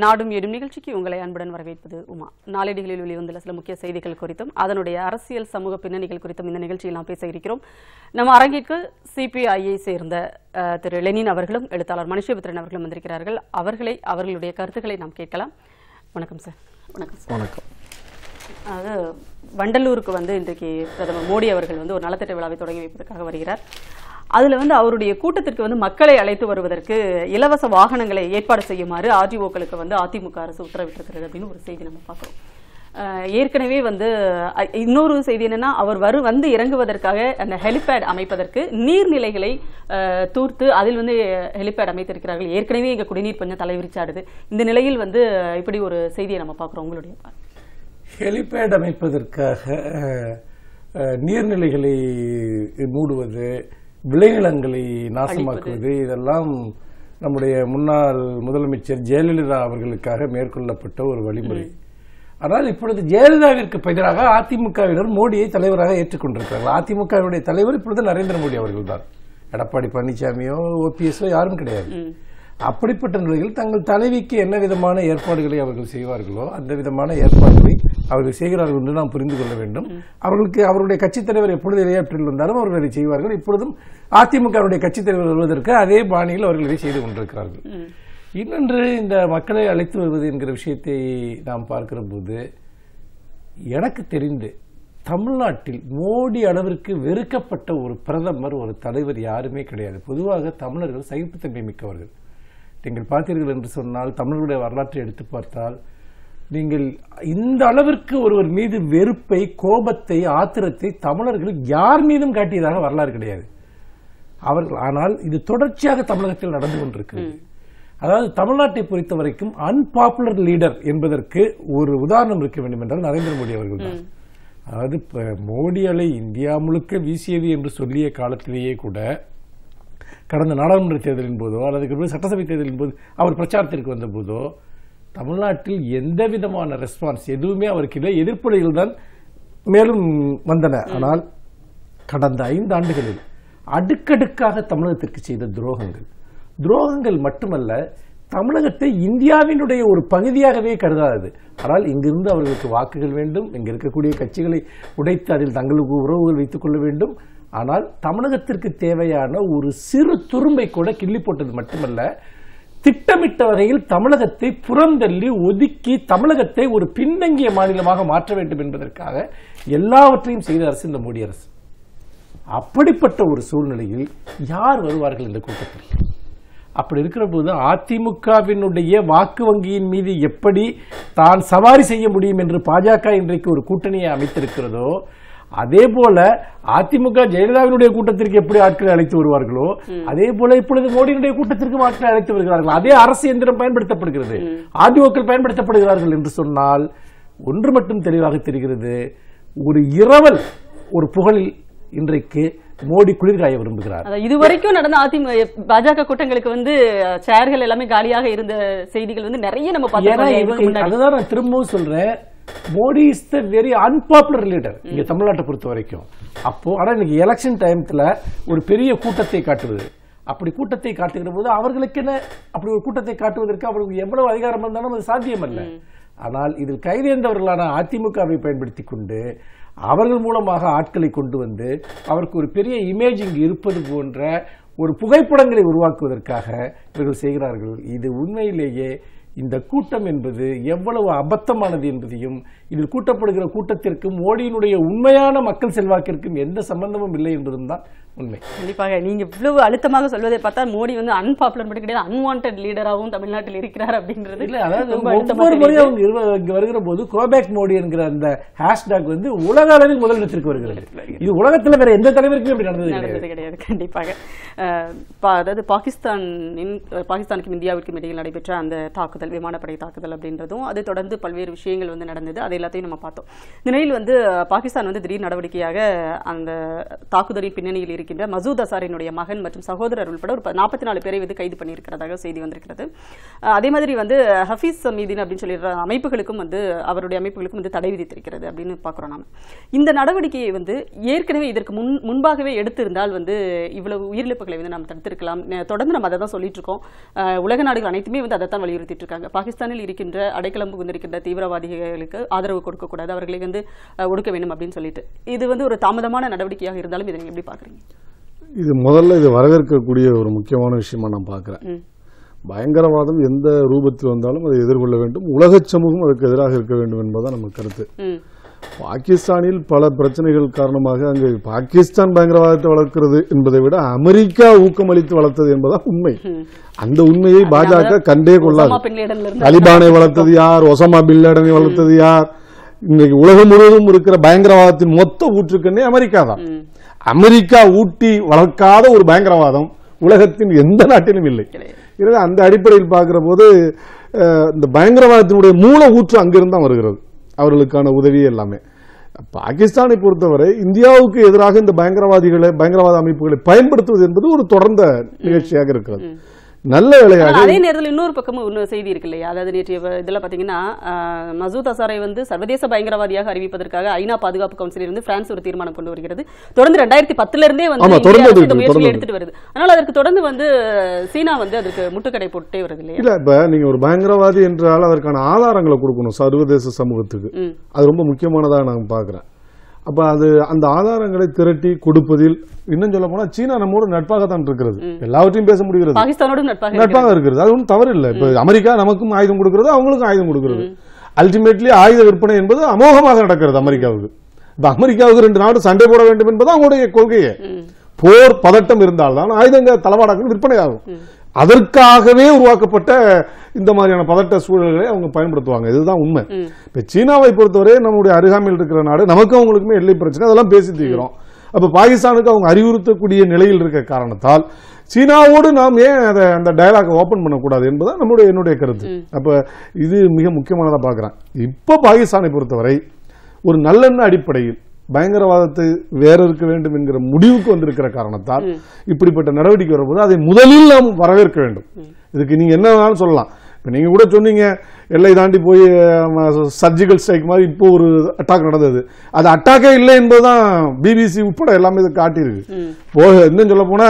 நாடும் எடும் நிகழ்ச்சிக்கு உங்களை அன்புடன் வரவேற்பது உமா. நாளேடுகளில் வெளிவந்துள்ள சில முக்கிய செய்திகள் குறித்தும் அதனுடைய அரசியல் சமூக பின்னணிகள் குறித்தும் இந்த நிகழ்ச்சியில் நாம் பேச இருக்கிறோம். நம்ம அரங்கிற்கு சிபிஐயை சேர்ந்த திரு லெனின் அவர்களும் எழுத்தாளர் மனுஷபுத்திரன் அவர்களும் வந்திருக்கிறார்கள். அவர்களுடைய கருத்துக்களை நாம் கேட்கலாம். வணக்கம் சார். வணக்கம் சார். வணக்கம். அதாவது வண்டலூருக்கு இன்றைக்கு பிரதமர் மோடி அவர்கள் ஒரு நலத்திட்ட விழாவை தொடங்கி வைப்பதற்காக வருகிறார். அதுல அவருடைய கூட்டத்திற்கு மக்களை அழைத்து வருவதற்கு இலவச வாகனங்களை ஏற்பாடு செய்யுமாறு ஆர்டிஓக்களுக்கு அதிமுக அரசு உத்தரவிட்டிருக்கிறது அப்படின்னு ஒரு செய்தி நம்ம பார்க்கிறோம். ஏற்கனவே இன்னொரு செய்தி என்னன்னா, அவர் இறங்குவதற்காக அந்த ஹெலிபேட் அமைப்பதற்கு நீர்நிலைகளை தூர்த்து அதில் ஹெலிபேட் அமைத்திருக்கிறார்கள். ஏற்கனவே எங்க குடிநீர் கொஞ்சம் தலைவிரிச்சாடுது. இந்த நிலையில் இப்படி ஒரு செய்தியை நம்ம பார்க்கிறோம். உங்களுடைய ஹெலிபேட் அமைப்பதற்காக நீர்நிலைகளை மூடுவது, விளைநிலங்களை நாசமாக்குவது, இதெல்லாம் நம்முடைய முன்னாள் முதலமைச்சர் ஜெயலலிதா அவர்களுக்காக மேற்கொள்ளப்பட்ட ஒரு வழிமுறை. ஆனால் இப்பொழுது ஜெயலலிதாவிற்கு எதிராக அதிமுகவினர் மோடியை தலைவராக ஏற்றுக்கொண்டிருக்கிறார்கள். அதிமுகவினுடைய தலைவர் இப்பொழுது நரேந்திர மோடி அவர்கள் தான். எடப்பாடி பழனிசாமியோ ஓபிஎஸ்ஓ யாரும் கிடையாது. அப்படிப்பட்ட நிலையில் தங்கள் தலைவிக்கு என்ன விதமான ஏற்பாடுகளை அவர்கள் செய்வார்களோ அந்த விதமான ஏற்பாடுகளை அவர்கள் செய்கிறார்கள் என்று நாம் புரிந்து கொள்ள வேண்டும். அவருடைய கட்சித் தலைவர் எப்பொழுது இடையாற்றில் வந்தாலும் அவர்கள் அதை செய்வார்கள். இப்பொழுதும் அதிமுகவுடைய கட்சித் தலைவர் வருவதற்கு அதே பாணியில் அவர்கள் இதை செய்து கொண்டிருக்கிறார்கள். இன்னொன்று, இந்த மக்களை அழைத்து வருவது என்கிற விஷயத்தை நாம் பார்க்கிற போது எனக்கு தெரிந்து தமிழ்நாட்டில் மோடி அளவிற்கு வெறுக்கப்பட்ட ஒரு பிரதமர், ஒரு தலைவர் யாருமே கிடையாது. பொதுவாக தமிழர்கள் சகிப்புத்தன்மை மிக்கவர்கள். நீங்கள் பார்த்தீர்கள் என்று சொன்னால், தமிழர்களுடைய வரலாற்றை எடுத்து பார்த்தால், நீங்கள் இந்த அளவிற்கு ஒருவர் மீது வெறுப்பை, கோபத்தை, ஆத்திரத்தை தமிழர்கள் யார் மீதும் காட்டியதாக வரலாறு கிடையாது அவர்கள். ஆனால் இது தொடர்ச்சியாக தமிழகத்தில் நடந்து கொண்டிருக்கிறது. அதாவது தமிழ்நாட்டை பொறுத்த வரைக்கும் அன்பாப்புலர் லீடர் என்பதற்கு ஒரு உதாரணம் இருக்க வேண்டும் என்றால் நரேந்திர மோடி அவர்கள் தான். அதாவது மோடி அலை இந்தியா முழுக்க வீசியது என்று சொல்லிய காலத்திலேயே கூட கடந்த நாடாளுமன்ற தேர்தலின் போதோ அல்லது சட்டசபை தேர்தலின் போது அவர் பிரச்சாரத்திற்கு வந்த போதோ தமிழ்நாட்டில் எந்த விதமான ரெஸ்பான்ஸ் எதுவுமே அவருக்கு இல்லை. எதிர்ப்புகள் தான் மேலும் வந்தன. ஆனால் கடந்த 5 ஆண்டுகளில் அடுக்கடுக்காக தமிழகத்திற்கு செய்த துரோகங்கள் மட்டுமல்ல, தமிழகத்தை இந்தியாவினுடைய ஒரு பகுதியாகவே கருதாது. ஆனால் இங்கிருந்து அவர்களுக்கு வாக்குகள் வேண்டும், இங்க இருக்கக்கூடிய கட்சிகளை உடைத்து அதில் தங்களுக்கு உறவுகள் வைத்துக் கொள்ள வேண்டும். ஆனால் தமிழகத்திற்கு தேவையான ஒரு சிறு துரும்பை கூட கிள்ளி போட்டது மட்டுமல்ல, திட்டமிட்ட வகையில் தமிழகத்தை புறந்தள்ளி ஒதுக்கி தமிழகத்தை ஒரு பின்தங்கிய மாநிலமாக மாற்ற வேண்டும் என்பதற்காக எல்லாவற்றையும் செய்த அரசு இந்த மோடி அரசு. அப்படிப்பட்ட ஒரு சூழ்நிலையில் யார் வருவார்கள் இந்த கூட்டத்தில்? அப்படி இருக்கிற போது அதிமுகவினுடைய வாக்கு வங்கியின் மீது எப்படி தான் சவாரி செய்ய முடியும் என்று பாஜக இன்றைக்கு ஒரு கூட்டணியை அமைத்திருக்கிறதோ, அதே போல அதிமுக ஜெயலலிதாவினுடைய கூட்டத்திற்கு எப்படி ஆட்களை அழைத்து வருவார்களோ அதே போல இப்பொழுது மோடியினுடைய கூட்டத்திற்கு ஆட்களை அழைத்து வருகிறார்கள். அதே அரசு எந்திரம் பயன்படுத்தப்படுகிறது, ஆர்டிஓக்கள் பயன்படுத்தப்படுகிறார்கள் என்று சொன்னால் ஒன்று மட்டும் தெளிவாக தெரிகிறது. ஒரு இரவல், ஒரு புகழில் இன்றைக்கு மோடி குளிர்காய விரும்புகிறார். இதுவரைக்கும் நடந்த பாஜக கூட்டங்களுக்கு சேர்கள் எல்லாமே காலியாக இருந்த செய்திகள் நிறைய நம்ம பார்த்தோம். அதுதான் நான் திரும்பவும் சொல்றேன், Modi is the very unpopular leader இங்க தமிழ்நாட்டை பொறுத்த வரைக்கும். ஆனா இன்னைக்கு எலெக்ஷன் டைம்ல ஒரு பெரிய கூட்டத்தை காட்டுவது, அப்படி கூட்டத்தை காட்டுகிற போது அவர்களுக்கு என்ன, அப்படி ஒரு கூட்டத்தை காட்டுவதற்கு அவர்களுக்கு எவ்வளவு அதிகாரம் இருந்தாலும் அது சாத்தியம் அல்ல. ஆனால் இதில் கைதேர்ந்தவர்களான அதிமுகவை பயன்படுத்திக் கொண்டு அவர்கள் மூலமாக ஆட்களை கொண்டு வந்து அவருக்கு ஒரு பெரிய இமேஜ் இங்கு இருப்பது போன்ற ஒரு புகைப்படங்களை உருவாக்குவதற்காக இவர்கள் செய்கிறார்கள். இது உண்மையிலேயே இந்த கூட்டம் என்பது எவ்வளவு அபத்தமானது என்பதையும், இதில் கூட்டப்படுகிற கூட்டத்திற்கும் மோடியினுடைய உண்மையான மக்கள் செல்வாக்கிற்கும் எந்த சம்பந்தமும் இல்லை என்பதும் தான் உண்மை. கண்டிப்பாக நீங்க இவ்வளவு அழுத்தமாக சொல்வதை பார்த்தா மோடி அன்பாப்புலர் மட்டும் கிடையாது, அன்வான்டட் லீடராகவும் தமிழ்நாட்டில் இருக்கிறார் அப்படின்றது இல்ல. அதாவது ஒவ்வொரு முறையும் அவங்க இங்க வருகிற போது கோபேக் மோடி என்கிற அந்த ஹேஷ்டாக் உலக அளவில் முதலிடத்திற்கு வருகிறது. இது உலகத்தில் வேற எந்த தலைவருக்கும் இப்படி நடந்தது கிடையாது. கண்டிப்பாக அதாவது பாகிஸ்தானுக்கும் இந்தியாவிற்கும் இடையில் நடைபெற்ற அந்த தாக்குதல், விமானப்படை தாக்குதல் அப்படின்றதும், அதை தொடர்ந்து பல்வேறு விஷயங்கள் நடந்தது. அதை எல்லாத்தையும் நம்ம பார்த்தோம். இந்த நிலையில் பாகிஸ்தான் திடீர் நடவடிக்கையாக அந்த தாக்குதலின் பின்னணியில் இருக்கின்ற மசூத் அசாரினுடைய மகன் மற்றும் சகோதரர் உட்பட ஒரு 44 பேரை கைது பண்ணியிருக்கிறதாக செய்தி வந்திருக்கிறது. அதே மாதிரி ஹஃபீஸ் சமீதின் அப்படின்னு சொல்லிடுற அமைப்புகளுக்கும் அவருடைய அமைப்புகளுக்கும் தடை விதித்திருக்கிறது அப்படின்னு பார்க்கிறோம். நாம இந்த நடவடிக்கையை ஏற்கனவே இதற்கு முன்பாகவே எடுத்திருந்தால் இவ்வளவு உயிரிழப்புகளை நாம் தடுத்திருக்கலாம். தொடர்ந்து நம்ம அதை தான் சொல்லிட்டு இருக்கோம். உலக நாடுகள் அனைத்துமே அதை தான் வலியுறுத்திட்டு இருக்காங்க. இருக்காங்க. பாகிஸ்தானில் இருக்கின்ற அடைக்கலம் புகுந்திருக்கின்ற தீவிரவாதிகளுக்கு ஆதரவு கொடுக்கக்கூடாது, அவர்களை வந்து ஒடுக்க வேண்டும் அப்படின்னு சொல்லிட்டு இது வந்து ஒரு தாமதமான நடவடிக்கையாக இருந்தாலும் இதை நீங்க எப்படி பாக்குறீங்க? இது முதல்ல இது வரவேற்கக்கூடிய ஒரு முக்கியமான விஷயமா நான் பார்க்கிறேன். பயங்கரவாதம் எந்த ரூபத்தில் வந்தாலும் அதை எதிர்கொள்ள வேண்டும், உலக சமூகம் அதுக்கு எதிராக இருக்க வேண்டும் என்பதுதான் நம்ம கருத்து. பாகிஸ்தானில் பல பிரச்சனைகள் காரணமாக அங்கு பாகிஸ்தான் பயங்கரவாதத்தை வளர்க்கிறது என்பதை விட அமெரிக்கா ஊக்கமளித்து வளர்த்தது என்பதுதான் உண்மை. அந்த உண்மையை பாஜக கண்டே கொள்ளாது. தாலிபானை வளர்த்தது யார், ஒசாமா பின் லேடனை வளர்த்தது யார்? இன்றைக்கு உலகம் முழுவதும் இருக்கிற பயங்கரவாதத்தின் மொத்த ஊற்றுக்கண்ணே அமெரிக்கா தான். அமெரிக்கா ஊட்டி வளர்க்காத ஒரு பயங்கரவாதம் உலகத்தின் எந்த நாட்டிலும் இல்லை. எனவே அந்த அடிப்படையில் பார்க்கிற போது இந்த பயங்கரவாதத்தினுடைய மூல ஊற்று அங்கிருந்து தான் வருகிறது, அவர்களுக்கான உதவி எல்லாமே. பாகிஸ்தானை பொறுத்தவரை இந்தியாவுக்கு எதிராக இந்த பயங்கரவாத அமைப்புகளை பயன்படுத்துவது என்பது ஒரு தொடர்ந்த நிகழ்ச்சியாக இருக்கிறது. நல்ல வேலையாக அதே நேரத்தில் இன்னொரு பக்கமும் இன்னொரு செய்தி இருக்கு இல்லையா, அதாவது நேற்றைய இதெல்லாம் பாத்தீங்கன்னா மசூத் அசாரை வந்து சர்வதேச பயங்கரவாதியாக அறிவிப்பதற்காக ஐநா பாதுகாப்பு கவுன்சிலில் இருந்து பிரான்ஸ் ஒரு தீர்மானம் கொண்டு வருகிறது. தொடர்ந்து 2010 இருந்தே வந்து இந்த முயற்சியை எடுத்துட்டு வருது. அதனால அதற்கு தொடர்ந்து வந்து சீனா வந்து அதுக்கு முட்டுக்கடை போட்டே வருது இல்லையா? இல்ல, இப்ப நீங்க ஒரு பயங்கரவாதி என்றால் அதற்கான ஆதாரங்களை கொடுக்கணும் சர்வதேச சமூகத்துக்கு. அது ரொம்ப முக்கியமானதாக நான் பாக்குறேன். அப்ப அது அந்த ஆதாரங்களை திரட்டி கொடுப்பதில் இன்னும் சொல்ல போனா சீனா நம்மோடு நட்பாகத்தான் இருக்கிறது, எல்லாவற்றையும் பேச முடிகிறது, பாகிஸ்தானோடு நட்பாக இருக்கிறது. அது ஒன்றும் தவறு இல்லை. இப்ப அமெரிக்கா நமக்கும் ஆயுதம் கொடுக்கிறது, அவங்களுக்கும் ஆயுதம் கொடுக்கிறது. அல்டிமேட்லி ஆயுத விற்பனை என்பது அமோகமாக நடக்கிறது அமெரிக்காவுக்கு. இப்ப அமெரிக்காவுக்கு 2 நாடு சண்டை போட வேண்டும் என்பது அவங்களுடைய கொள்கையே. போர் பதட்டம் இருந்தால்தான் ஆயுதங்கள் தளவாடங்கள் விற்பனை ஆகும். அதற்காகவே உருவாக்கப்பட்ட இந்த மாதிரியான பதட்ட சூழல்களை அவங்க பயன்படுத்துவாங்க. இதுதான் உண்மை. இப்ப சீனாவை பொறுத்தவரை நம்முடைய அருகாமையில் இருக்கிற நாடு, நமக்கும் அவங்களுக்குமே எல்லை பிரச்சனை, அதெல்லாம் பேசி தீர்க்கிறோம். அப்ப பாகிஸ்தானுக்கு அவங்க அறிவுறுத்தக்கூடிய நிலையில் இருக்க காரணத்தால் சீனாவோடு நாம் ஏன் அந்த டயலாக் ஓபன் பண்ணக்கூடாது என்பதுதான் என்னுடைய கருத்து. அப்ப இது மிக முக்கியமானதா பாக்குறேன். இப்ப பாகிஸ்தானை பொறுத்தவரை ஒரு நல்லெண்ண அடிப்படையில் பயங்கரவாதத்தை வேற இருக்க வேண்டும் என்கிற முடிவுக்கு வந்திருக்கிற காரணத்தால் இப்படிப்பட்ட நடவடிக்கை வரும்போது அதை முதலில் நாம் வரவேற்க வேண்டும். இதுக்கு நீங்க என்ன வேணாலும் சொல்லலாம். இப்ப நீங்க கூட சொன்னீங்க எல்லை தாண்டி போய் சர்ஜிக்கல் ஸ்ட்ரைக் மாதிரி இப்போ ஒரு அட்டாக் நடந்தது. அது அட்டாக்கே இல்லை என்பதுதான் பிபிசி உட்பட எல்லாமே இதை காட்டியிருக்கு. இன்னும் சொல்ல போனா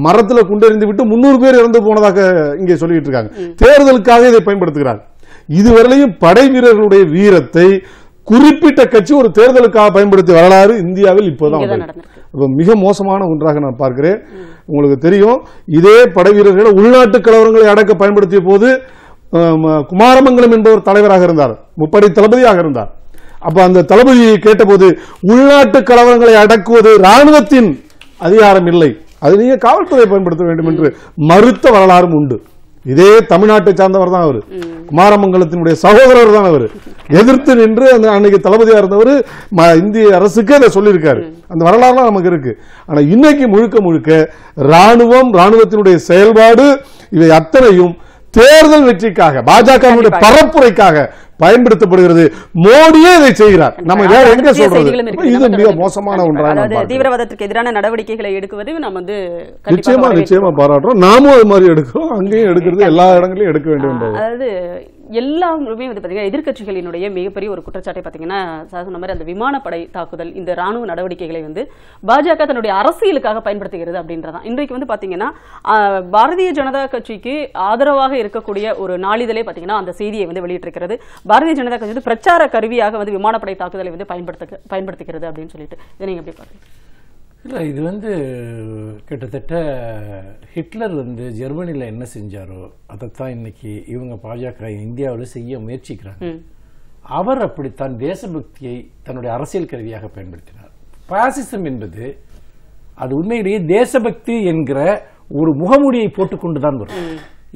மரத்துல குண்டெறிந்து விட்டு 300 பேர் இறந்து போனதாக இங்கே சொல்லிட்டு இருக்காங்க. தேர்தலுக்காக இதை பயன்படுத்துகிறார். இதுவரையிலையும் படை வீரர்களுடைய வீரத்தை குறிப்பிட்ட கட்சி ஒரு தேர்தலுக்காக பயன்படுத்திய வரலாறு இந்தியாவில் இப்போதான் மிக மோசமான ஒன்றாக நான் பார்க்கிறேன். உங்களுக்கு தெரியும், இதே படை வீரர்களை உள்நாட்டு கலவரங்களை அடக்க பயன்படுத்திய போது குமாரமங்கலம் என்பவர் தலைவராக இருந்தார், முப்படை தளபதியாக இருந்தார். அப்ப அந்த தளபதியை கேட்டபோது உள்நாட்டு கலவரங்களை அடக்குவது ராணுவத்தின் அதிகாரம் இல்லை, அது நீங்க காவல்துறை பயன்படுத்த வேண்டும் என்று மறுத்த வரலாறும் உண்டு. இதே தமிழ்நாட்டை சார்ந்தவர் தான் அவரு, குமாரமங்கலத்தினுடைய சகோதரர் தான் அவரு. எதிர்த்து நின்று அந்த அன்னைக்கு தளபதியா இருந்தவர் இந்திய அரசுக்கு அதை சொல்லியிருக்காரு. அந்த வரலாறுலாம் நமக்கு இருக்கு. ஆனா இன்னைக்கு முழுக்க முழுக்க ராணுவத்தினுடைய செயல்பாடு இவை அத்தனையும் தேர்தல் வெற்றிக்காக, பாஜகவினுடைய பரப்புரைக்காக பயன்படுத்தப்படுகிறது. மோடியே இதை செய்கிறார். நம்ம வேற எங்க சொல்றது? இது மிக மோசமான ஒன்றாக தீவிரவாதத்துக்கு எதிரான நடவடிக்கைகளை எடுக்குவது நம்ம வந்து நிச்சயமா பாராட்டுறோம். நாமும் அது மாதிரி எடுக்கிறோம், அங்கேயும் எடுக்கிறது, எல்லா இடங்களிலும் எடுக்க வேண்டும். அதாவது எல்லாருமே வந்து பாத்தீங்கன்னா எதிர்கட்சிகளினுடைய மிகப்பெரிய ஒரு குற்றச்சாட்டை பாத்தீங்கன்னா சொன்ன மாதிரி அந்த விமானப்படை தாக்குதல், இந்த ராணுவ நடவடிக்கைகளை வந்து பாஜக தன்னுடைய அரசியலுக்காக பயன்படுத்துகிறது அப்படின்றதான். இன்றைக்கு வந்து பாத்தீங்கன்னா பாரதிய ஜனதா கட்சிக்கு ஆதரவாக இருக்கக்கூடிய ஒரு நாளிதழே பாத்தீங்கன்னா அந்த செய்தியை வந்து வெளியிட்டிருக்கிறது. பாரதிய ஜனதா கட்சி வந்து பிரச்சார கருவியாக வந்து விமானப்படை தாக்குதலை வந்து பயன்படுத்துகிறது அப்படின்னு சொல்லிட்டு இதை நீங்க எப்படி பாருங்க? இல்லை, இது வந்து கிட்டத்தட்ட ஹிட்லர் வந்து ஜெர்மனியில் என்ன செஞ்சாரோ அதைத்தான் இன்னைக்கு இவங்க பாஜக இந்தியாவில் செய்ய முயற்சிக்கிறாங்க. அவர் அப்படித்தான் தேசபக்தியை தன்னுடைய அரசியல் கருவியாக பயன்படுத்தினார். பாசிசம் என்பது அது உண்மையிலேயே தேசபக்தி என்கிற ஒரு முகமூடியை போட்டுக்கொண்டுதான் வரும்.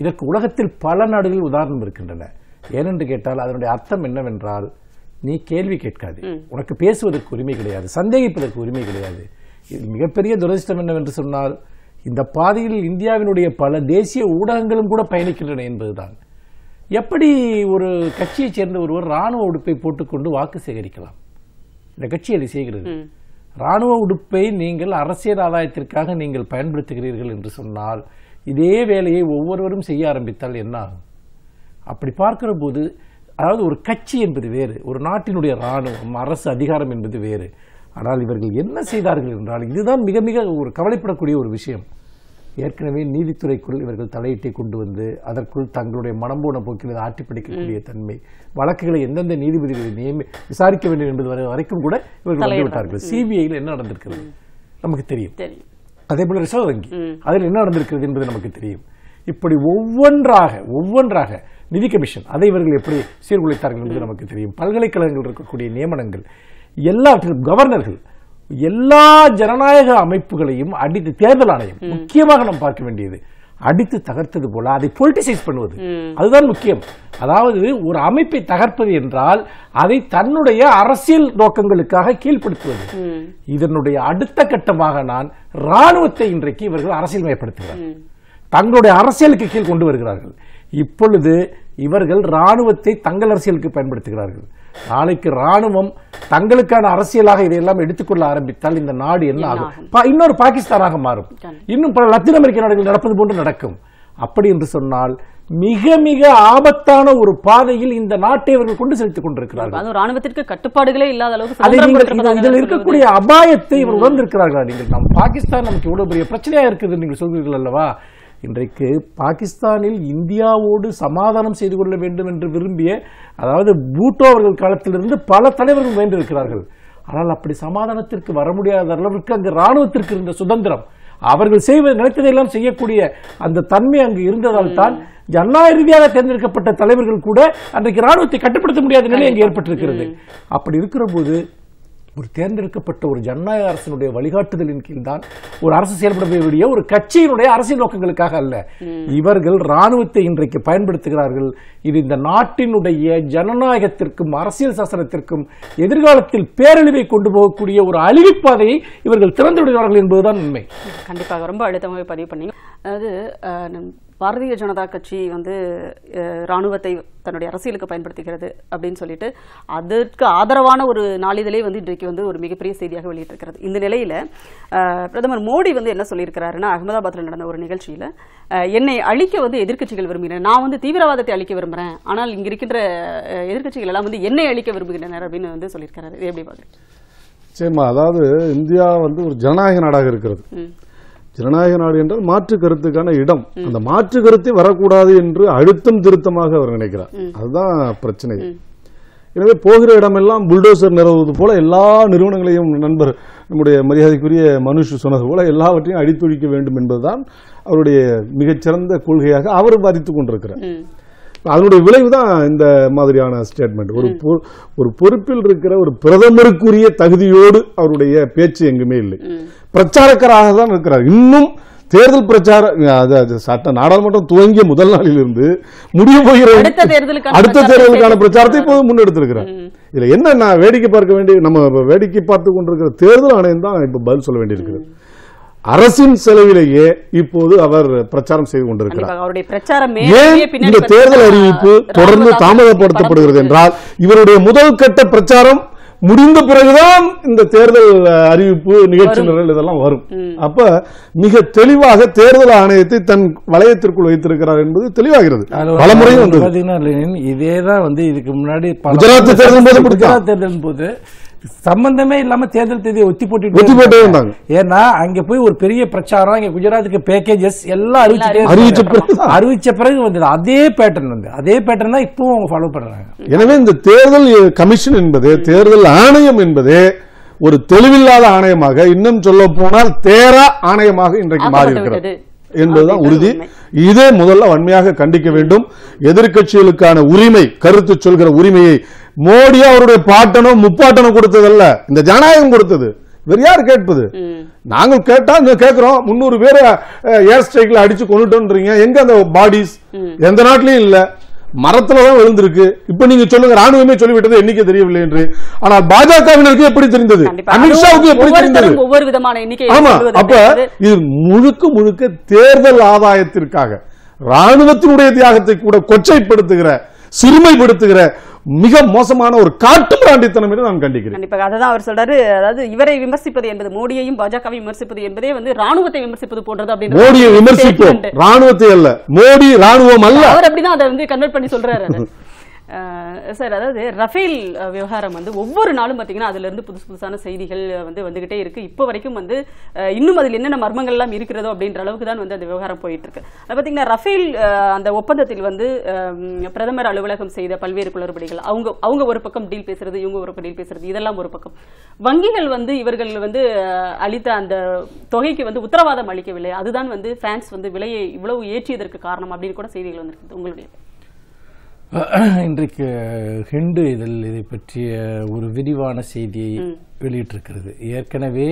இதற்கு உலகத்தில் பல நாடுகளில் உதாரணம் இருக்கின்றன. ஏனென்று கேட்டால் அதனுடைய அர்த்தம் என்னவென்றால், நீ கேள்வி கேட்காது, உனக்கு பேசுவதற்கு உரிமை கிடையாது, சந்தேகிப்பதற்கு உரிமை கிடையாது. மிகப்பெரிய துரதிர்ஷ்டம் என்னவென்று சொன்னால், இந்த பாதையில் இந்தியாவினுடைய பல தேசிய ஊடகங்களும் கூட பயணிக்கின்றன என்பதுதான். எப்படி ஒரு கட்சியைச் சேர்ந்த ஒருவர் ராணுவ உடுப்பை போட்டுக்கொண்டு வாக்கு சேகரிக்கலாம்? இந்த கட்சி அதை செய்கிறது. ராணுவ உடுப்பை நீங்கள் அரசியல் ஆதாயத்திற்காக நீங்கள் பயன்படுத்துகிறீர்கள் என்று சொன்னால், இதே வேலையை ஒவ்வொருவரும் செய்ய ஆரம்பித்தால் என்ன ஆகும்? அப்படி பார்க்கிற போது, அதாவது ஒரு கட்சி என்பது வேறு, ஒரு நாட்டினுடைய ராணுவம் அரசு அதிகாரம் என்பது வேறு. ஆனால் இவர்கள் என்ன செய்தார்கள் என்றால், இதுதான் மிக மிக ஒரு கவலைப்படக்கூடிய ஒரு விஷயம். ஏற்கனவே நீதித்துறைக்குள் இவர்கள் தலையிட்டை கொண்டு வந்து அதற்குள் தங்களுடைய மனம் போன போக்கில் ஆட்டி பிடிக்கக்கூடிய தன்மை, வழக்குகளை எந்தெந்த நீதிபதிகளை விசாரிக்க வேண்டும் என்பது வரைக்கும் கூட இவர்கள் வந்துவிட்டார்கள். சிபிஐயில் என்ன நடந்திருக்கிறது நமக்கு தெரியும். அதே போல ரிசர்வ் வங்கி அதில் என்ன நடந்திருக்கிறது என்பது நமக்கு தெரியும். இப்படி ஒவ்வொன்றாக நிதி கமிஷன் அதை இவர்கள் எப்படி சீர்குலைத்தார்கள் என்பது நமக்கு தெரியும். பல்கலைக்கழகங்கள் இருக்கக்கூடிய நியமனங்கள் எல்லாவற்றிலும் கவர்னர்கள் எல்லா ஜனநாயக அமைப்புகளையும் அடித்து, தேர்தல் ஆணையம் முக்கியமாக நாம் பார்க்க வேண்டியது அடித்து தகர்த்தது போல அதை பொலிட்டிசைஸ் பண்ணுவது, அதுதான் முக்கியம். அதாவது ஒரு அமைப்பை தகர்ப்பது என்றால் அதை தன்னுடைய அரசியல் நோக்கங்களுக்காக கீழ்ப்படுத்துவது. இதனுடைய அடுத்த கட்டமாக நான் ராணுவத்தை இன்றைக்கு இவர்கள் அரசியல் மயப்படுத்துகிறார்கள், தங்களுடைய அரசியலுக்கு கீழ் கொண்டு வருகிறார்கள். இப்பொழுது இவர்கள் ராணுவத்தை தங்கள் அரசியலுக்கு பயன்படுத்துகிறார்கள். நாளைக்கு ராணுவம் தங்களுக்கான அரசியலாக இதையெல்லாம் எடுத்துக்கொள்ள ஆரம்பித்தால் இந்த நாடு என்ன ஆகும்? இன்னொரு பாகிஸ்தானாக மாறும். இன்னும் பல லத்தீன் அமெரிக்க நாடுகள் நடப்பது போன்று நடக்கும். அப்படி என்று சொன்னால் மிக மிக ஆபத்தான ஒரு பாதையில் இந்த நாட்டை அவர்கள் கொண்டு செலுத்திக் கொண்டிருக்கிறார்கள். ராணுவத்திற்கு கட்டுப்பாடுகளே இல்லாத அளவுக்கு இதில் இருக்கக்கூடிய அபாயத்தை இவர் உணர்ந்திருக்கிறார்கள். நீங்கள் நம் பாகிஸ்தான் நமக்கு இவ்வளவு பெரிய பிரச்சனையா இருக்குது நீங்கள் சொல்கிறீர்கள் அல்லவா? இன்றைக்கு பாகிஸ்தானில் இந்தியாவோடு சமாதானம் செய்து கொள்ள வேண்டும் என்று விரும்பிய, அதாவது பூட்டோ அவர்கள் காலத்திலிருந்து பல தலைவர்கள் முயன்றிருக்கிறார்கள். ஆனால் அப்படி சமாதானத்திற்கு வர முடியாத அளவிற்கு அங்கு ராணுவத்திற்கு இருந்த சுதந்திரம், அவர்கள் செய்வது நினைத்ததையெல்லாம் செய்யக்கூடிய அந்த தன்மை அங்கு இருந்ததால் தான் ஜனநாயக ரீதியாக தேர்ந்தெடுக்கப்பட்ட தலைவர்கள் கூட அன்றைக்கு ராணுவத்தை கட்டுப்படுத்த முடியாத நிலை அங்கு ஏற்பட்டிருக்கிறது. அப்படி இருக்கிற போது ஒரு தேர்ந்தெடுக்கப்பட்ட ஒரு ஜனநாயக அரசினுடைய வழிகாட்டுதலின் கீழ் தான் ஒரு அரசு செயல்பட வேண்டிய ஒரு கட்சியினுடைய அரசியல் நோக்கங்களுக்காக அல்ல. இவர்கள் ராணுவத்தை இன்றைக்கு பயன்படுத்துகிறார்கள். இது இந்த நாட்டினுடைய ஜனநாயகத்திற்கும் அரசியல் சாசனத்திற்கும் எதிர்காலத்தில் பேரழிவை கொண்டு போகக்கூடிய ஒரு அழிவுப்பாதையை இவர்கள் திறந்து விடுகிறார்கள் என்பதுதான் உண்மை. கண்டிப்பாக ரொம்ப அழுத்தமாக பதிவு பண்ணீங்க. அதாவது பாரதிய ஜனதா கட்சி வந்து ராணுவத்தை தன்னுடைய அரசியலுக்கு பயன்படுத்துகிறது அப்படின்னு சொல்லிட்டு அதற்கு ஆதரவான ஒரு நாளிதழே வந்து இன்றைக்கு வந்து ஒரு மிகப்பெரிய செய்தியாக வெளியிட்டிருக்கிறது. இந்த நிலையில பிரதமர் மோடி வந்து என்ன சொல்லியிருக்கிறாருன்னா, அகமதாபாத்தில் நடந்த ஒரு நிகழ்ச்சியில என்னை அழிக்க வந்து எதிர்க்கட்சிகள் விரும்புகிறேன், நான் வந்து தீவிரவாதத்தை அழிக்க விரும்புறேன், ஆனால் இங்க இருக்கின்ற எதிர்க்கட்சிகள் எல்லாம் வந்து என்னை அழிக்க விரும்புகின்றனர் அப்படின்னு வந்து சொல்லியிருக்கிறாரு. இது எப்படி பாக்குறீங்க? சரிம்மா, அதாவது இந்தியா வந்து ஒரு ஜனநாயக நாடாக இருக்கிறது. ஜனநாயக நாடு என்றால் மாற்று கருத்துக்கான இடம். அந்த மாற்று கருத்தை வரக்கூடாது என்று அழுத்தம் திருத்தமாக அவர் நினைக்கிறார். அதுதான் பிரச்சனை. எனவே போகிற இடமெல்லாம் புல்டோசர் நிறுவுவது போல எல்லா நிறுவனங்களையும் நண்பர் நம்முடைய மரியாதைக்குரிய மனுஷ் சொன்னது போல எல்லாவற்றையும் அடித்தொழிக்க வேண்டும் என்பதுதான் அவருடைய மிகச்சிறந்த கொள்கையாக அவர் பாதித்துக் கொண்டிருக்கிறார். அதனுடைய விளைவுதான் இந்த மாதிரியான ஸ்டேட்மெண்ட். ஒரு பொறுப்பில் இருக்கிற ஒரு பிரதமருக்குரிய தகுதியோடு அவருடைய பேச்சு எங்குமே இல்லை. பிரச்சாரக்கராக தான் இருக்கிறார். இன்னும் தேர்தல் பிரச்சார நாடாளுமன்றம் துவங்கிய முதல் நாளிலிருந்து முடிய போகிற அடுத்த தேர்தலுக்கான பிரச்சாரத்தை இப்போது முன்னெடுத்திருக்கிறார். இதுல என்ன வேடிக்கை பார்க்க வேண்டிய, நம்ம வேடிக்கை பார்த்து கொண்டிருக்கிற தேர்தல் ஆணையம் தான் இப்ப பதில் சொல்ல வேண்டியிருக்கிறது. அரசின் செலவிலேயே இப்போது அவர் பிரச்சாரம் செய்து கொண்டிருக்கிறார். ஏன் இந்த தேர்தல் அறிவிப்பு தொடர்ந்து தாமதப்படுத்தப்படுகிறது என்றால், இவருடைய முதல் கட்ட பிரச்சாரம் முடிந்த பிறகுதான் இந்த தேர்தல் அறிவிப்பு நிகழ்ச்சி நிரல் இதெல்லாம் வரும். அப்ப மிக தெளிவாக தேர்தல் ஆணையத்தை தன் வளையத்திற்குள் வைத்திருக்கிறார் என்பது தெளிவாகிறது. பல முறையும் வந்தது. இதேதான் வந்து இதுக்கு முன்னாடி குஜராத் தேர்தல் போது சம்பந்தமே இல்லாம தேர்தல் தேதியை ஒத்தி போட்டு இருந்தாங்க. ஏன்னா அங்க போய் ஒரு பெரிய பிரச்சாரம், இங்க குஜராத்துக்கு பேக்கேஜஸ் எல்லாம் அறிவிச்ச பிறகு வந்தது. அதே பேட்டர்ன் தான் இப்போ அவங்க ஃபாலோ பண்றாங்க. எனவே இந்த தேர்தல் கமிஷன் என்பது, தேர்தல் ஆணையம் என்பது ஒரு தெளிவில்லாத ஆணையமாக, இன்னும் சொல்ல போனால் தேரா ஆணையமாக இன்றைக்கு மாறி இருக்கிறது என்பதுதான் உறுதி. இதே முதல்ல வன்மையாக கண்டிக்க வேண்டும். எதிர்கட்சிகளுக்கான உரிமை, கருத்து சொல்கிற உரிமையை மோடியா அவருடைய பாட்டனோ முப்பாட்டனோ கொடுத்ததல்ல, இந்த ஜனநாயகம் கொடுத்தது. வேறு யார் கேட்பது? நாங்கள் கேட்டா கேட்கிறோம். 300 பேர் ஏர் ஸ்ட்ரைக்ல அடிச்சு கொண்டுட்டோன்றீங்க. எங்க அந்த பாடிஸ்? எந்த நாட்டிலையும் இல்ல, மரத்துலதான் விழுந்திருக்கு. இப்ப நீங்க சொல்லுங்க, ராணுவமே சொல்லிவிட்டது எண்ணிக்கை தெரியவில்லை என்று. ஆனால் பாஜகவினருக்கு எப்படி தெரிந்தது? அமித்ஷாவுக்கு எப்படி தெரிந்தது? ஆமா. அப்ப இது முழுக்க முழுக்க தேர்தல் ஆதாயத்திற்காக ராணுவத்தினுடைய தியாகத்தை கூட கொச்சைப்படுத்துகிற, சிறுமைப்படுத்துகிற மிக மோசமான ஒரு காட்டு பிராண்டித்தனம் என்று நான் கண்டிக்கிறேன். கண்டிப்பாக அதான் அவர் சொல்றாரு. அதாவது இவரை விமர்சிப்பது என்பது, மோடியையும் பாஜகவையும் விமர்சிப்பது என்பதே வந்து ராணுவத்தை விமர்சிப்பது போன்றது அப்படின்னு. மோடியை விமர்சிப்போம், ராணுவத்தை அல்ல. மோடி ராணுவம் அல்ல. அவர் அப்படிதான் அதை வந்து கன்வெர்ட் பண்ணி சொல்றாரு. சார், அதாவது ரஃபேல் விவகாரம் வந்து ஒவ்வொரு நாளும் பார்த்தீங்கன்னா அதுல இருந்து புதுசான செய்திகள் வந்துகிட்டே இருக்கு. இப்போ வரைக்கும் இன்னும் அதில் என்னென்ன மர்மங்கள் எல்லாம் இருக்கிறதோ அப்படின்ற அளவுக்கு தான் அந்த விவகாரம் போயிட்டு இருக்கு. அது பார்த்தீங்கன்னா ரஃபேல் அந்த ஒப்பந்தத்தில் பிரதமர் அலுவலகம் செய்த பல்வேறு குளறுபடிகள், அவங்க ஒரு பக்கம் டீல் பேசுறது, இவங்க ஒரு பக்கம் டீல் பேசுறது, இதெல்லாம் ஒரு பக்கம். வங்கிகள் இவர்கள் அளித்த அந்த தொகைக்கு உத்தரவாதம் அளிக்கவில்லை, அதுதான் பிரான்ஸ் விலையை இவ்வளவு ஏற்றியதற்கு காரணம் அப்படின்னு கூட செய்திகள் வந்திருக்கு. உங்களுடைய இன்றைக்கு ஹிண்டு இதழ் இதை பற்றிய ஒரு விரிவான செய்தியை வெளியிட்டிருக்கிறது. ஏற்கனவே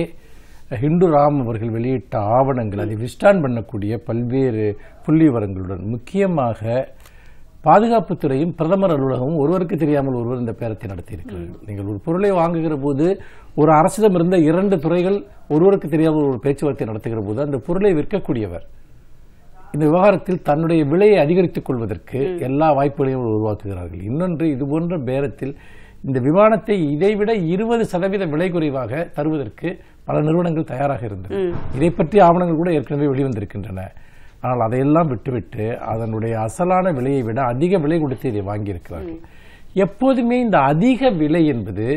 ஹிண்டு ராம் அவர்கள் வெளியிட்ட ஆவணங்கள், அதை விஸ்டான் பண்ணக்கூடிய பல்வேறு புள்ளி விவரங்களுடன், முக்கியமாக பாதுகாப்புத்துறையும் பிரதமர் அலுவலகமும் ஒருவருக்கு தெரியாமல் ஒருவர் இந்த பேரத்தை நடத்தியிருக்கிறார்கள். நீங்கள் ஒரு பொருளை வாங்குகிற போது ஒரு அரசிடம் இருந்த 2 துறைகள் ஒருவருக்கு தெரியாமல் ஒரு பேச்சுவார்த்தை நடத்துகிற போது அந்த பொருளை விற்கக்கூடியவர் இந்த விவகாரத்தில் தன்னுடைய விலையை அதிகரித்துக் கொள்வதற்கு எல்லா வாய்ப்புகளையும் உருவாக்குகிறார்கள். இன்னொன்று, இதுபோன்ற பேரத்தில் இந்த விமானத்தை இதைவிட 20% விலை குறைவாக தருவதற்கு பல நிறுவனங்கள் தயாராக இருந்தது. இதை பற்றிய ஆவணங்கள் கூட ஏற்கனவே வெளிவந்திருக்கின்றன. ஆனால் அதையெல்லாம் விட்டுவிட்டு அதனுடைய அசலான விலையை விட அதிக விலை கொடுத்து இதை வாங்கியிருக்கிறார்கள். எப்போதுமே இந்த அதிக விலை என்பது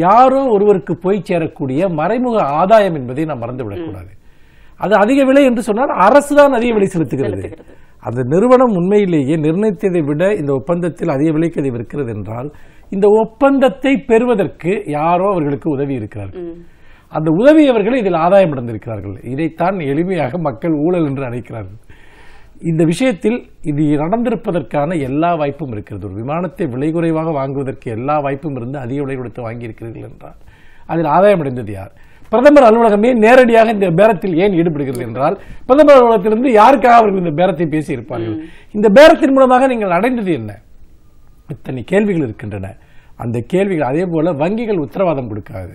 யாரோ ஒருவருக்கு போய் சேரக்கூடிய மறைமுக ஆதாயம் என்பதை நாம் மறந்துவிடக்கூடாது. அது அதிக விலை என்று சொன்னால் அரசு தான் அதிக விலை செலுத்துகிறது. அந்த நிறுவனம் உண்மையிலேயே நிர்ணயித்ததை விட இந்த ஒப்பந்தத்தில் அதிக விலைக்கு அதை விற்கிறது என்றால் இந்த ஒப்பந்தத்தை பெறுவதற்கு யாரோ அவர்களுக்கு உதவி இருக்கிறார்கள். அந்த உதவியவர்கள் இதில் ஆதாயம் அடைந்திருக்கிறார்கள். இதைத்தான் எளிமையாக மக்கள் ஊழல் என்று அழைக்கிறார்கள். இந்த விஷயத்தில் இது நடந்திருப்பதற்கான எல்லா வாய்ப்பும் இருக்கிறது. ஒரு விமானத்தை விலை குறைவாக வாங்குவதற்கு எல்லா வாய்ப்பும் இருந்து அதிக விலை கொடுத்து வாங்கியிருக்கிறீர்கள் என்றால் அதில் ஆதாயம் அடைந்தது யார்? பிரதமர் அலுவலகமே நேரடியாக இந்த பேரத்தில் ஏன் ஈடுபடுகிறது என்றால் பிரதமர் அலுவலகத்திலிருந்து யாருக்காக அவர்கள் இந்த பேரத்தை பேசி இருப்பார்கள்? இந்த பேரத்தின் மூலமாக நீங்கள் அடைந்தது என்ன? இத்தனை கேள்விகள் இருக்கின்றன. அந்த கேள்விகள் அதே போல வங்கிகள் உத்தரவாதம் கொடுக்காது.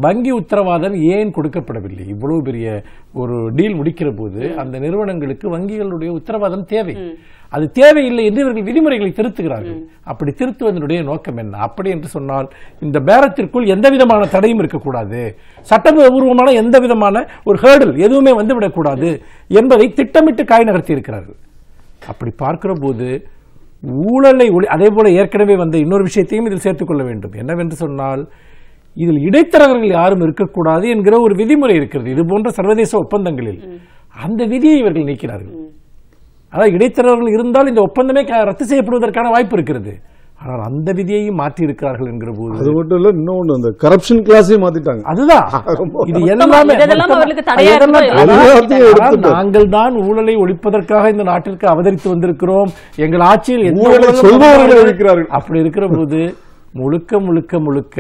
வங்கி உத்தரவாதம் ஏன் கொடுக்கப்படவில்லை? இவ்வளவு பெரிய ஒரு டீல் முடிக்கிற போது அந்த நிறுவனங்களுக்கு வங்கிகளுடைய உத்தரவாதம் தேவை. அது தேவையில்லை என்று இவர்கள் விதிமுறைகளை திருத்துகிறார்கள். அப்படி திருத்துவதனுடைய நோக்கம் என்ன? அப்படி என்று சொன்னால் இந்த பேரத்திற்குள் எந்த விதமான தடையும் இருக்கக்கூடாது, சட்டபூர்வமான எந்த விதமான ஒரு ஹேர்டில் எதுவுமே வந்துவிடக்கூடாது என்பதை திட்டமிட்டு காய் நகர்த்தி இருக்கிறார்கள். அப்படி பார்க்கிற போது ஊழலை அதே போல ஏற்கனவே வந்த இன்னொரு விஷயத்தையும் இதில் சேர்த்துக் கொள்ள வேண்டும். என்னவென்று சொன்னால் இதில் இடைத்தரகர்கள் யாரும் இருக்கக்கூடாது என்கிற ஒரு விதிமுறை இருக்கிறது. இது போன்ற சர்வதேச ஒப்பந்தங்களில் அந்த விதியை இவர்கள் நீக்கிறார்கள். அதாவது இடைத்தரகர்கள் இருந்தால் இந்த ஒப்பந்தமே ரத்து செய்யப்படுவதற்கான வாய்ப்பு இருக்கிறது. ஆனால் அந்த விதியையும் மாற்றி இருக்கிறார்கள் என்கிற போது அது மட்டும் இல்ல, இன்னொன்று அந்த கரப்ஷன் கிளாஸையும் மாத்திட்டாங்க. அதுதான் இது எல்லாமே. நாங்கள் தான் ஊழலை ஒழிப்பதற்காக இந்த நாட்டிற்கு அவதரித்து வந்திருக்கிறோம், எங்கள் ஆட்சியில் சொல்பவர்கள் இருக்கிறார்கள். அப்படி இருக்கிற போது முழுக்க முழுக்க முழுக்க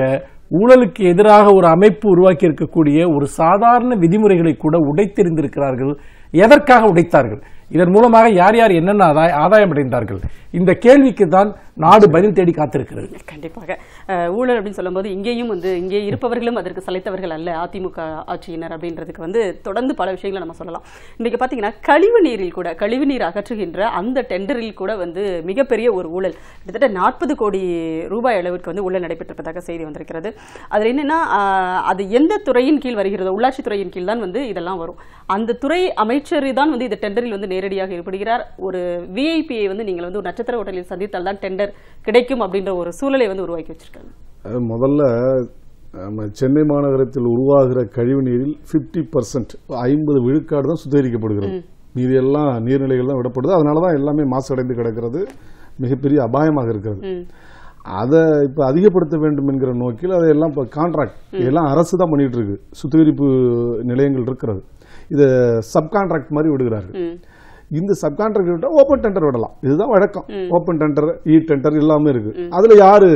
ஊழலுக்கு எதிராக ஒரு அமைப்பு உருவாக்கி இருக்கக்கூடிய ஒரு சாதாரண விதிமுறைகளை கூட உடைத்தெறிந்திருக்கிறார்கள். எதற்காக உடைத்தார்கள்? இதன் மூலமாக யார் யார் என்னென்ன ஆதாயம் அடைந்தார்கள்? இந்த கேள்விக்கு தான் நாடு பதில் தேடி காத்திருக்கிறது. கண்டிப்பாக ஊழல் அப்படின்னு சொல்லும்போது இங்கேயும் இங்கே இருப்பவர்களும் அதற்கு சளைத்தவர்கள் அல்ல அதிமுக ஆட்சியினர் அப்படின்றதுக்கு தொடர்ந்து பல விஷயங்களை நம்ம சொல்லலாம். இன்னைக்கு பார்த்தீங்கன்னா கழிவுநீர் அகற்றுகின்ற அந்த டெண்டரில் கூட மிகப்பெரிய ஒரு ஊழல், கிட்டத்தட்ட 40 கோடி ரூபாய் அளவிற்கு ஊழல் நடைபெற்றிருப்பதாக செய்தி வந்திருக்கிறது. அதில் என்னன்னா அது எந்த துறையின் கீழ் வருகிறதோ, உள்ளாட்சி துறையின் கீழ் தான் இதெல்லாம் வரும். அந்த துறை அமைச்சர் தான் இந்த டெண்டரில் நேரடியாக ஈடுபடுகிறார். ஒரு விஐபியை நீங்கள் ஒரு நட்சத்திர ஹோட்டலில் சந்தித்தால் தான் டெண்டர் கிடைக்கும் அப்படின்ற ஒரு சூழலை உருவாக்கி வச்சிருக்காங்க. முதல்ல சென்னை மாநகரத்தில் உருவாகிற கழிவு நீரில் 50% 50 விழுக்காடு தான் சுத்திகரிக்கப்படுகிறது. மீதி எல்லாம் நீர்நிலைகள் தான் விடப்படுது. அதனாலதான் எல்லாமே மாசடைந்து கிடக்கிறது, மிகப்பெரிய அபாயமாக இருக்கிறது. அதை இப்ப அதிகப்படுத்த வேண்டும் என்கிற நோக்கில் அதையெல்லாம் இப்ப கான்ட்ராக்ட் எல்லாம் அரசு தான் பண்ணிட்டு இருக்கு. சுத்திகரிப்பு நிலையங்கள் இருக்கிறது, இதை சப்கான்ட்ராக்ட் மாதிரி விடுகிறார்கள். இந்த சப்கான்ட்ராக்ட் விட்டா ஓபன் டெண்டர் விடலாம், இதுதான் வழக்கம். ஓபன் டெண்டர், இ டெண்டர் எல்லாமே இருக்கு. அதுல யாரு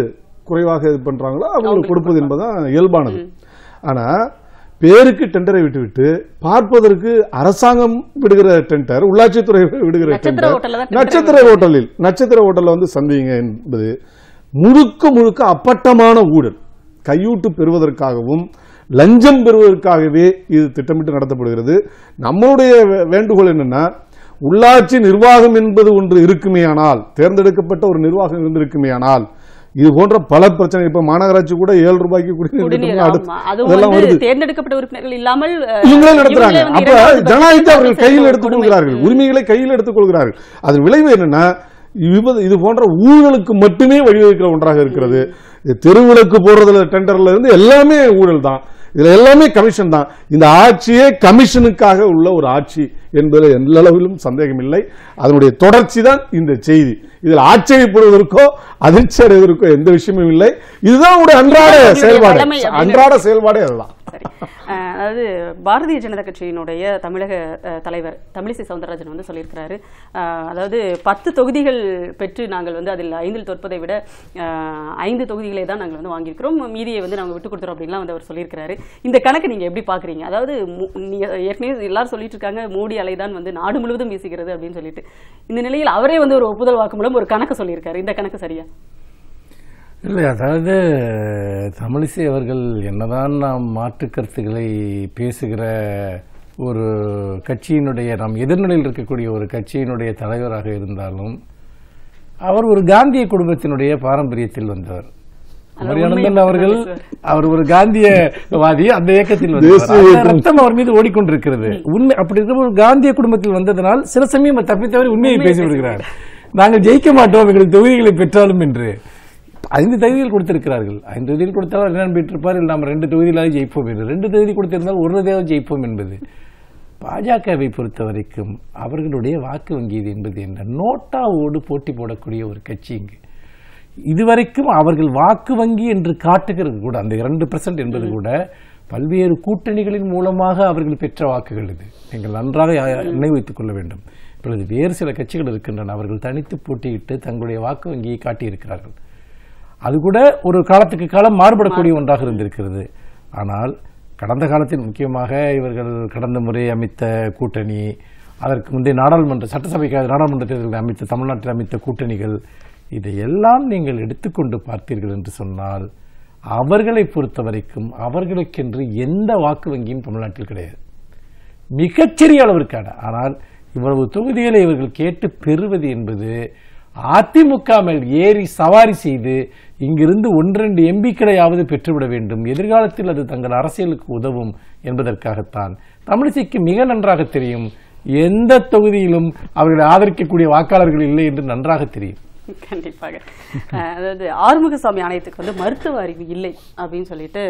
குறைவாக இது பண்றாங்களோ அவங்களுக்கு கொடுப்பது என்பதுதான் இயல்பானது. ஆனா பேருக்கு டெண்டரை விட்டுவிட்டு பார்ப்பதற்கு அரசாங்கம் விடுகிற டெண்டர், உள்ளாட்சித்துறை விடுகிற டெண்டர் நட்சத்திர ஹோட்டல்ல சந்திங்க என்பது முழுக்க முழுக்க அப்பட்டமான ஊழல். கையூட்டு பெறுவதற்காகவும் லஞ்சம் பெறுவதற்காகவே இது திட்டமிட்டு நடத்தப்படுகிறது. நம்மளுடைய வேண்டுகோள் என்னன்னா, உள்ளாட்சி நிர்வாகம் என்பது ஒன்று இருக்குமே ஆனால், தேர்ந்தெடுக்கப்பட்ட ஒரு நிர்வாகம் இருந்திருக்குமேயானால் இது போன்ற பல பிரச்சனை. இப்ப மாநகராட்சி கூட 7 ரூபாய்க்கு தேர்ந்தெடுக்கப்பட்ட உறுப்பினர்கள் இல்லாமல் இவங்களே நடத்துறாங்க. அப்ப ஜனநாயகத்தை அவர்கள் கையில் எடுத்துக் கொள்கிறார்கள், உரிமைகளை கையில் எடுத்துக் கொள்கிறார்கள். அதன் விளைவு என்னன்னா, இது போன்ற ஊழலுக்கு மட்டுமே வழிவகுக்கிற ஒன்றாக இருக்கிறது. தெருவிளக்கு போடுறதுல டெண்டர்ல இருந்து எல்லாமே ஊழல் தான், இதுல எல்லாமே கமிஷன் தான். இந்த ஆட்சியே கமிஷனுக்காக உள்ள ஒரு ஆட்சி என்பதில் எந்த அளவிலும் சந்தேகம் இல்லை. அதனுடைய தொடர்ச்சி தான் இந்த செய்தி. இதில் ஆச்சரியப்படுவதற்கோ அதிர்ச்சி அடைவதற்கோ எந்த விஷயமும் இல்லை. இதுதான் ஒரு அன்றாட செயல்பாடே அதுதான். அதாவது பாரதிய ஜனதா கட்சியினுடைய தமிழக தலைவர் தமிழிசை சவுந்தரராஜன் வந்து சொல்லியிருக்கிறாரு, அதாவது 10 தொகுதிகள் பெற்று நாங்கள் வந்து அதில் 5 தோற்பதை விட 5 தொகுதிகளை தான் நாங்கள் வந்து வாங்கியிருக்கிறோம், மீதியை வந்து நாங்கள் விட்டு கொடுத்துறோம் அப்படின்லாம் வந்து அவர் சொல்லியிருக்கிறாரு. இந்த கணக்கு நீங்க எப்படி பாக்குறீங்க? அதாவது ஏற்கனவே எல்லாரும் சொல்லிட்டு இருக்காங்க மோடி அலைதான் வந்து நாடு முழுவதும் வீசுகிறது அப்படின்னு சொல்லிட்டு, இந்த நிலையில் அவரே வந்து ஒரு ஒப்புதல் வாக்கு மூலம் ஒரு கணக்கு சொல்லியிருக்காரு. இந்த கணக்கு சரியா? இல்லை, அதாவது தமிழிசை அவர்கள் என்னதான் நாம் மாற்று கருத்துக்களை பேசுகிற ஒரு கட்சியினுடைய, நாம் எதிர்நிலையில் இருக்கக்கூடிய ஒரு கட்சியினுடைய தலைவராக இருந்தாலும் அவர் ஒரு காந்திய குடும்பத்தினுடைய பாரம்பரியத்தில் வந்தவர். அமரியானந்தன் அவர்கள் அவர் ஒரு காந்தியவாதி, அந்த இயக்கத்தில் ரத்தம் அவர் மீது ஓடிக்கொண்டிருக்கிறது. உண்மை அப்படி இருக்க ஒரு காந்திய குடும்பத்தில் வந்ததனால் சில சமயம் தப்பித்தவரை உண்மையை பேசி வருகிறார். நாங்கள் ஜெயிக்க மாட்டோம் எங்களுக்கு தொகுதிகளை பெற்றாலும் என்று 5 தொகுதிகள் கொடுத்திருக்கிறார்கள். 5 தொகுதிகள் கொடுத்தாலும் என்ன பெற்றிருப்பார், நாம் 2 தொகுதியிலாவது ஜெயிப்போம் என்று. 2 தொகுதி கொடுத்திருந்தால் 1 தொகுதியாவது ஜெயிப்போம் என்பது. பாஜகவை பொறுத்த வரைக்கும் அவர்களுடைய வாக்கு வங்கி என்பது என்ன, நோட்டாவோடு போட்டி போடக்கூடிய ஒரு கட்சி. இங்கு இதுவரைக்கும் அவர்கள் வாக்கு வங்கி என்று காட்டுகிறது கூட அந்த 2% என்பது கூட பல்வேறு கூட்டணிகளின் மூலமாக அவர்கள் பெற்ற வாக்குகள். இது நீங்கள் நன்றாக நினைவு வைத்துக் கொள்ள வேண்டும். இப்பொழுது வேறு சில கட்சிகள் இருக்கின்றன, அவர்கள் தனித்து போட்டியிட்டு தங்களுடைய வாக்கு வங்கியை காட்டியிருக்கிறார்கள். அது கூட ஒரு காலத்துக்கு காலம் மாறுபடக்கூடிய ஒன்றாக இருந்திருக்கிறது. ஆனால் கடந்த காலத்தில் முக்கியமாக இவர்கள் கடந்த முறை அமைத்த கூட்டணி, அதற்கு முந்தைய நாடாளுமன்ற சட்டசபைக்காக நாடாளுமன்ற தேர்தலில் அமைத்த தமிழ்நாட்டில் அமைத்த கூட்டணிகள், இதையெல்லாம் நீங்கள் எடுத்துக்கொண்டு பார்த்தீர்கள் என்று சொன்னால் அவர்களை பொறுத்த வரைக்கும் அவர்களுக்கென்று எந்த வாக்கு வங்கியும் தமிழ்நாட்டில் கிடையாது, மிகச்சிறிய அளவிற்கான. ஆனால் இவ்வளவு தொகுதிகளை இவர்கள் கேட்டு பெறுவது என்பது அதிமுக மேல் ஏறி சவாரி செய்து இங்கிருந்து 1-2 எம்பிக்களையாவது பெற்றுவிட வேண்டும், எதிர்காலத்தில் அது தங்கள் அரசியலுக்கு உதவும் என்பதற்காகத்தான். தமிழிசைக்கு மிக நன்றாக தெரியும் எந்த தொகுதியிலும் அவர்களை ஆதரிக்கக்கூடிய வாக்காளர்கள் இல்லை என்று நன்றாக தெரியும். கண்டிப்பாக. அதாவது ஆறுமுகசாமி ஆணையத்துக்கு வந்து மருத்துவ அறிவு இல்லை அப்படின்னு சொல்லிட்டு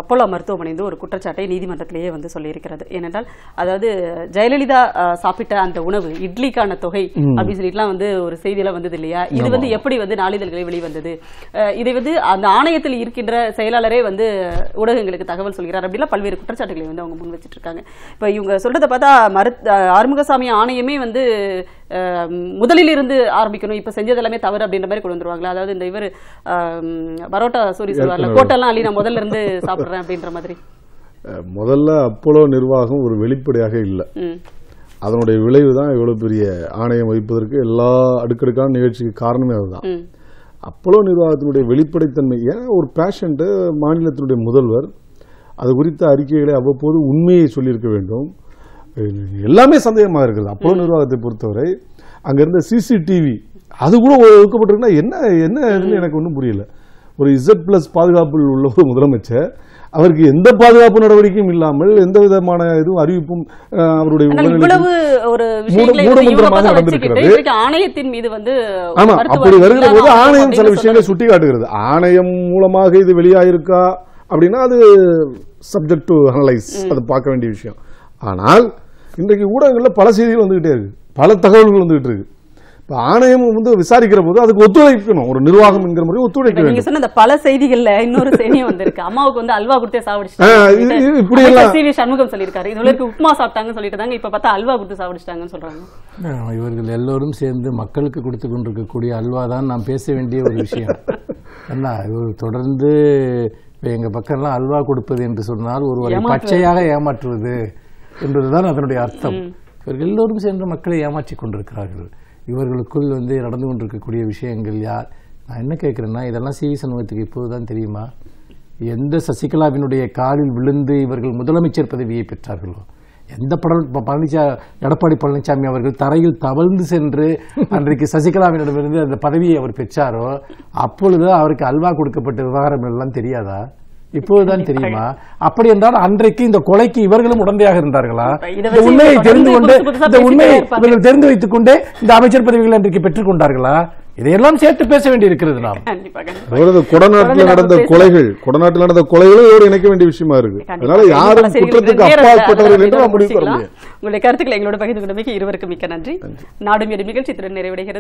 அப்போலோ மருத்துவமனை ஒரு குற்றச்சாட்டை நீதிமன்றத்திலேயே வந்து சொல்லியிருக்கிறது. ஏனென்றால் அதாவது ஜெயலலிதா சாப்பிட்ட அந்த உணவு இட்லிக்கான தொகை அப்படின்னு சொல்லிட்டுலாம் வந்து ஒரு செய்தியெல்லாம் வந்தது இல்லையா? இது வந்து எப்படி வந்து நாளிதழ்களை வெளிவந்தது? இதை வந்து அந்த ஆணையத்தில் இருக்கின்ற செயலாளரே வந்து ஊடகங்களுக்கு தகவல் சொல்கிறார் அப்படிலாம் பல்வேறு குற்றச்சாட்டுகளை வந்து அவங்க முன் வச்சிட்டு இருக்காங்க. இப்ப இவங்க சொல்றதை பார்த்தா ஆறுமுகசாமி ஆணையமே வந்து முதலில் இருந்து ஆரம்பிக்கணும், இப்ப செஞ்சது எல்லாமே தவறு அப்படின்ற மாதிரி கொண்டு வந்துருவாங்களா? அதாவது இந்த இவர் பரோட்டா சூரி சொல்வார்ல, கோட்டெல்லாம் அள்ளி நான் முதல்ல இருந்து சாப்பிடுறேன் அப்படின்ற மாதிரி. முதல்ல அப்போலோ நிர்வாகம் ஒரு வெளிப்படையாக இல்லை. அதனுடைய விளைவு தான் இவ்வளவு பெரிய ஆணையம் வைப்பதற்கு எல்லா அடுக்கடுக்கான நிகழ்ச்சிக்கு காரணமே அதுதான். அப்போலோ நிர்வாகத்தினுடைய வெளிப்படைத்தன்மை, ஏன்னா ஒரு பேஷண்ட் மாநிலத்தினுடைய முதல்வர் அது குறித்த அறிக்கைகளை அவ்வப்போது உண்மையை சொல்லியிருக்க வேண்டும். எல்லாமே சந்தேகமாக இருக்குது. அப்போலோ நிர்வாகத்தை பொறுத்தவரை அங்க இருந்த சிசிடிவி அது கூட ஒதுக்கப்பட்டிருக்குன்னா என்ன எனக்கு ஒன்றும் புரியல. ஒரு Z+ பாதுகாப்பில் உள்ள ஒரு முதலமைச்சர், அவருக்கு எந்த பாதுகாப்பு நடவடிக்கையும் இல்லாமல் எந்த விதமான இதுவும் அறிவிப்பும் அவருடைய மூடமந்திரமாக நடந்திருக்கிறது. ஆணையத்தின் மீது வந்து ஆமா, அப்படி வருகிற போது ஆணையம் சில விஷயங்களை சுட்டி காட்டுகிறது. ஆணையம் மூலமாக இது வெளியாயிருக்கா அப்படின்னா அது சப்ஜெக்ட் டு அனலைஸ், அது பார்க்க வேண்டிய விஷயம். ஆனால் இன்றைக்கு ஊடகங்களில் பல செய்திகள் வந்துகிட்டே இருக்கு, பல தகவல்கள் வந்துகிட்டு இருக்கு. ஆணையம் வந்து விசாரிக்கிற போது அதுக்கு ஒத்துழைக்கணும், ஒரு நிர்வாகம் என்கிற முறை ஒத்துழைக்க வேண்டும். நீங்க சொன்ன பல செய்திகள்ல இன்னொரு செய்தியும் வந்திருக்கு, அம்மாவுக்கு வந்து அல்வா கொடுத்தே சாப்பிடுச்சு இப்படி எல்லாம் CV சண்முகம் சொல்லியிருக்காரு. இதுவரைக்கும் உப்புமா சாப்பிட்டாங்கன்னு சொல்லிட்டு தாங்க, இப்ப பார்த்தா அல்வா கொடுத்து சாப்பிடுச்சிட்டாங்கன்னு சொல்றாங்க. இவர்கள் எல்லோரும் சேர்ந்து மக்களுக்கு கொடுத்து கொண்டிருக்கக்கூடிய அல்வா தான் நாம் பேச வேண்டிய ஒரு விஷயம். என்ன தொடர்ந்து எங்க பக்கம்லாம் அல்வா கொடுப்பது என்று சொன்னால் ஒருவரை பச்சையாக ஏமாற்றுவது என்பதுதான் அதனுடைய அர்த்தம். இவர்கள் எல்லோரும் சேர்ந்து மக்களை ஏமாற்றிக் கொண்டிருக்கிறார்கள். இவர்களுக்குள் வந்து நடந்து கொண்டிருக்கக்கூடிய விஷயங்கள் யார், நான் என்ன கேட்கிறேன்னா, இதெல்லாம் CV சண்முகத்துக்கு இப்போதுதான் தெரியுமா? எந்த சசிகலாவினுடைய காலில் விழுந்து இவர்கள் முதலமைச்சர் பதவியை பெற்றார்களோ, எந்த எடப்பாடி பழனிசாமி அவர்கள் தரையில் தவழ்ந்து சென்று அன்றைக்கு சசிகலாவினிடமிருந்து அந்த பதவியை அவர் பெற்றாரோ அப்பொழுது அவருக்கு அல்வா கொடுக்கப்பட்ட விவகாரம் எல்லாம் தெரியாதா? இப்போதுதான் தெரியுமா? அப்படி என்றால் அன்றைக்கு இந்த கொலைக்கு இவர்களும் உடந்தையாக இருந்தார்களா? இதை இந்த வச்சு உண்மையை இவங்க தெரிந்து கொண்டு புதுசு புதுசா இந்த உண்மையை பேசிட்டே இருப்பாங்க. இவர்கள் தெரிந்து வைத்துக் கொண்டே இந்த அமைச்சர் பதவிகளை அன்றைக்கு பெற்றுக் கொண்டார்களா? இதையெல்லாம் சேர்த்து பேச வேண்டி இருக்கிறது. நாம் கண்டிப்பா கண்டிப்பா. அதாவது கொடநாட்டில் நடந்த கொலைகள், கொடநாட்டில் நடந்த கொலைகளும் இதோடு இணைக்க வேண்டிய விஷயமா இருக்கு. அதனால யாரும் குற்றத்துக்கு அப்பாற்பட்டவர்கள் என்று நாம் முடிவு பெற முடியாது. உங்களுடைய கருத்துக்களை எங்களோட பகிர்ந்து கொண்டமைக்கு இருவருக்கு மிக்க நன்றி. நாடும் எடு நிகழ்ச்சி இத்துடன் நிறைவடைகிறது.